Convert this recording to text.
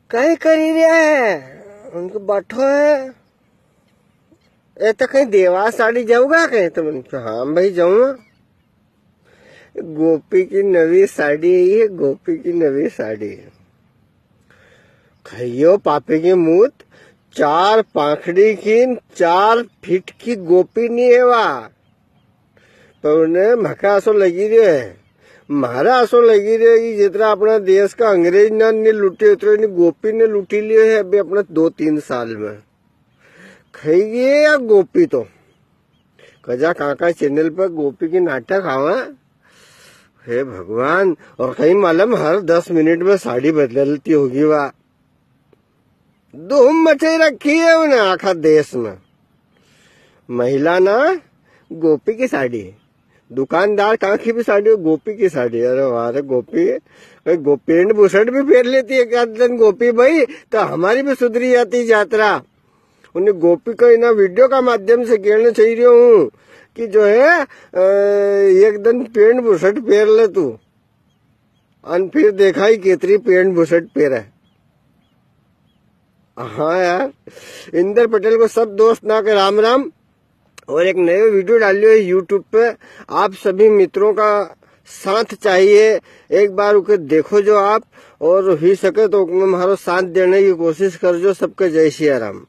कहीं करी रहा है उनको बैठो है। ए तो कहीं देवा साड़ी जाऊंगा कहीं तो मैंने कहा हाँ भाई जाऊंगा। गोपी की नवी साड़ी है, गोपी की नवी साड़ी है। खइयो पापे की मूत 4 पाखड़ी की 4 फीट की गोपी नहीं है वहा पर उन्हें मका आसो लगी रही है। मारा आसो लगी रही है कि जितना अपना देश का अंग्रेज ने लूटे उतरे गोपी ने लूटी लिए है अभी अपना 2-3 साल में। खाइए या गोपी तो कजा काका चैनल पर गोपी की नाटक आवा। हे भगवान। और कहीं मालूम हर 10 मिनट में साड़ी बदलती होगी वह। धूम मचाई रखी है उन्हें आखा देश में। महिला ना गोपी की साड़ी, दुकानदार कहाँ की भी साड़ी हो गोपी की साड़ी। अरे वाह रे गोपी, पेंट बुशर्ट भी पहन लेती है क्या दिन गोपी भाई, तो हमारी भी सुधरी जाती यात्रा। उन्हें गोपी को ना वीडियो का माध्यम से कहना चाहिए हूँ कि जो है एक दिन पेंट बुशर्ट पहन ले तू और फिर देखा ही कितनी पेंट बुशर्ट पहना है। हाँ यार, इंदर पटेल को सब दोस्त ना के राम राम। और एक नए वीडियो डालियो है यूट्यूब पे। आप सभी मित्रों का साथ चाहिए, एक बार उके देखो जो आप, और हो सके तो हमारा साथ देने की कोशिश कर जो। सबके जय श्री राम।